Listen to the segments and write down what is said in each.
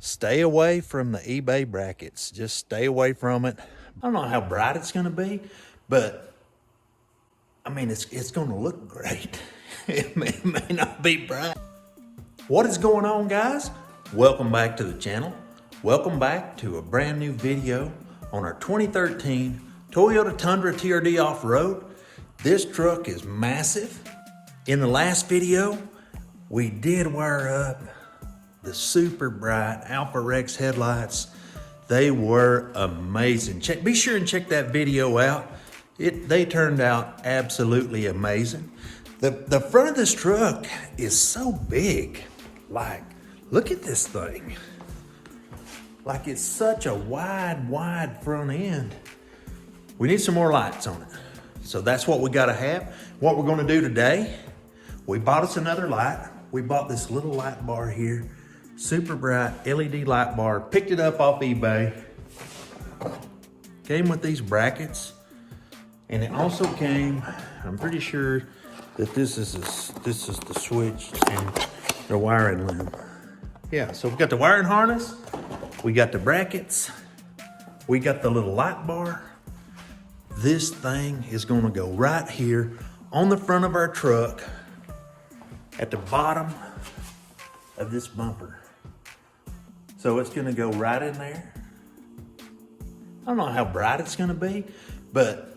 Stay away from the eBay brackets. Just stay away from it. I don't know how bright it's going to be, but I mean, it's going to look great. It may not be bright. What is going on, guys? Welcome back to the channel. Welcome back to a brand new video on our 2013 Toyota Tundra TRD off-road. This truck is massive. In the last video, we did wire up the super bright Alpha Rex headlights. They were amazing. Be sure and check that video out. They turned out absolutely amazing. The front of this truck is so big. Like, look at this thing. Like, it's such a wide front end. We need some more lights on it. So that's what we gotta have. What we're gonna do today, we bought us another light. We bought this little light bar here. Super bright LED light bar. Picked it up off eBay. Came with these brackets. And it also came, I'm pretty sure that this is the switch and the wiring loom. Yeah, so we've got the wiring harness. We got the brackets. We got the little light bar. This thing is gonna go right here on the front of our truck at the bottom of this bumper. So it's gonna go right in there. I don't know how bright it's gonna be, but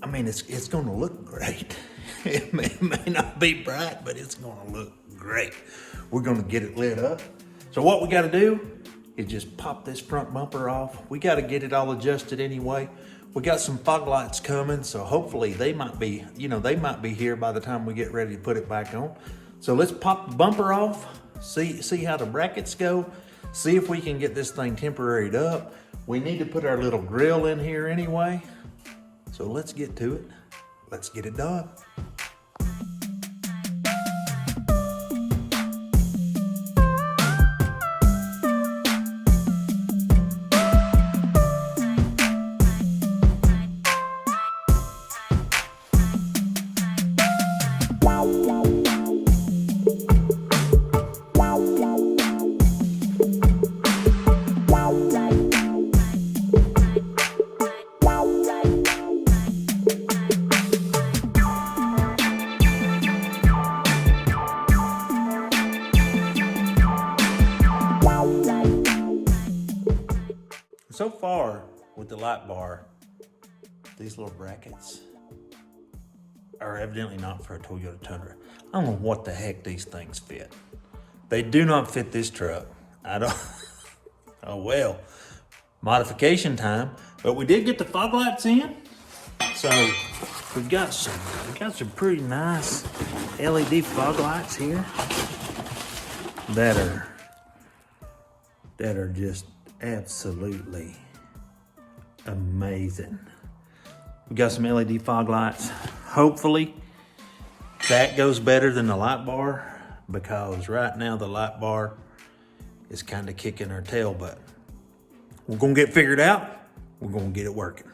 I mean, it's gonna look great. It may not be bright, but it's gonna look great. We're gonna get it lit up. So what we gotta do is just pop this front bumper off. We gotta get it all adjusted anyway. We got some fog lights coming, so hopefully they might be here by the time we get ready to put it back on. So let's pop the bumper off, see how the brackets go, see if we can get this thing temporaried up. We need to put our little grill in here anyway. So let's get to it. Let's get it done. So far with the light bar, these little brackets are evidently not for a Toyota Tundra. I don't know what the heck these things fit. They do not fit this truck. I don't, oh well, modification time. But we did get the fog lights in. So we got some pretty nice LED fog lights here that are just absolutely amazing. We got some LED fog lights. Hopefully that goes better than the light bar, because right now the light bar is kind of kicking our tail, but we're gonna get figured out. We're gonna get it working.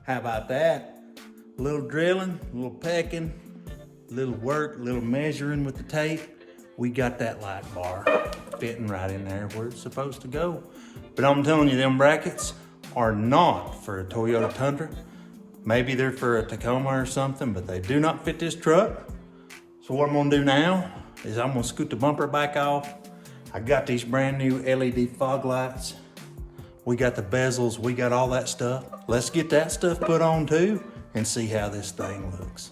How about that? A little drilling, a little pecking, a little work, a little measuring with the tape. We got that light bar fitting right in there where it's supposed to go. But I'm telling you, them brackets are not for a Toyota Tundra. Maybe they're for a Tacoma or something, but they do not fit this truck. So what I'm gonna do now is I'm gonna scoot the bumper back off. I got these brand new LED fog lights. We got the bezels, we got all that stuff. Let's get that stuff put on too and see how this thing looks.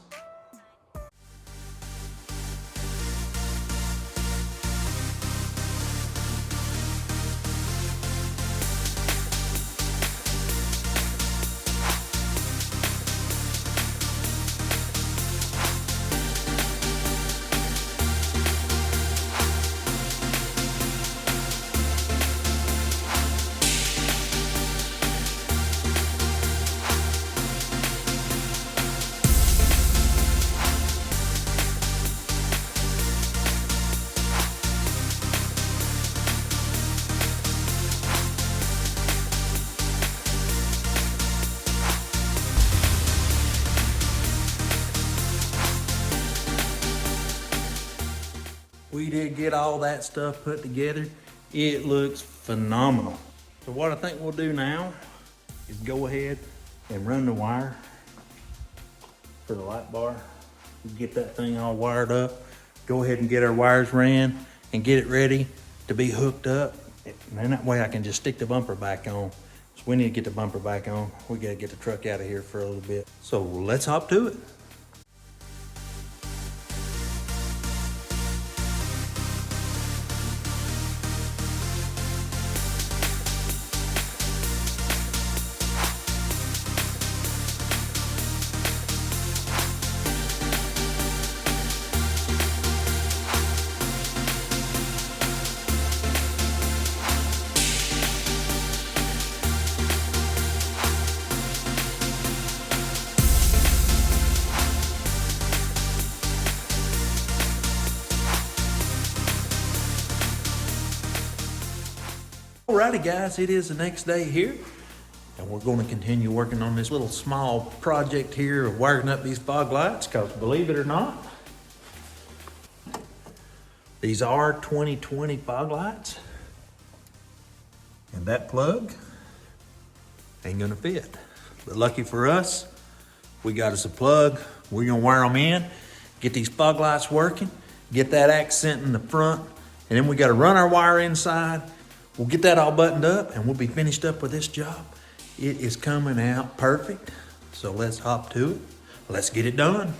We did get all that stuff put together. It looks phenomenal. So what I think we'll do now is go ahead and run the wire for the light bar. Get that thing all wired up. Go ahead and get our wires ran and get it ready to be hooked up. And then that way I can just stick the bumper back on. So we need to get the bumper back on. We gotta get the truck out of here for a little bit. So let's hop to it. Alrighty guys, it is the next day here and we're going to continue working on this little small project here of wiring up these fog lights, because believe it or not, these are 2020 fog lights and that plug ain't gonna fit. But lucky for us, we got us a plug. We're gonna wire them in, get these fog lights working, get that accent in the front, and then we gotta run our wire inside. We'll get that all buttoned up and we'll be finished up with this job. It is coming out perfect. So let's hop to it. Let's get it done.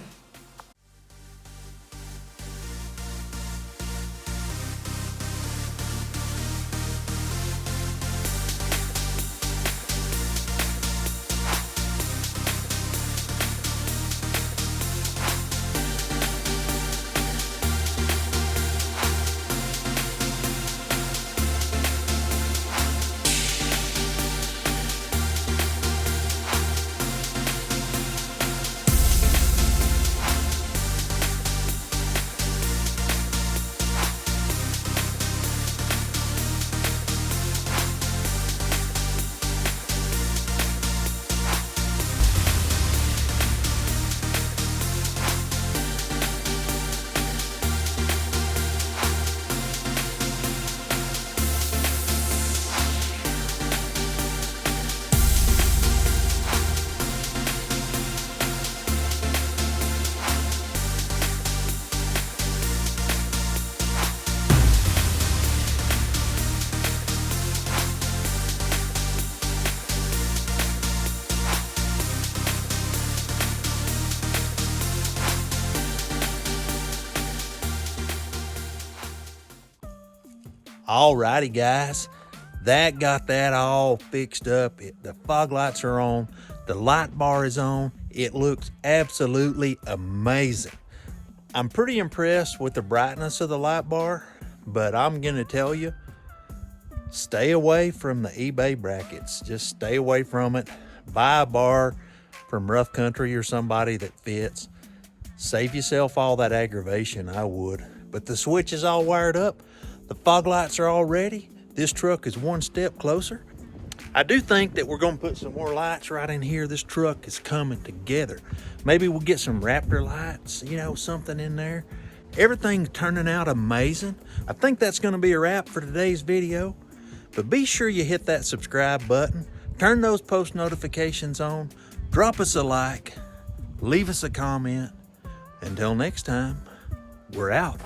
Alrighty guys, that got that all fixed up. The fog lights are on, the light bar is on. It looks absolutely amazing. I'm pretty impressed with the brightness of the light bar, but I'm gonna tell you, stay away from the eBay brackets. Just stay away from it. Buy a bar from Rough Country or somebody that fits. Save yourself all that aggravation, I would. But the switch is all wired up. The fog lights are all ready. This truck is one step closer. I do think that we're gonna put some more lights right in here. This truck is coming together. Maybe we'll get some Raptor lights, you know, something in there. Everything's turning out amazing. I think that's gonna be a wrap for today's video. But be sure you hit that subscribe button. Turn those post notifications on. drop us a like, leave us a comment. Until next time, we're out.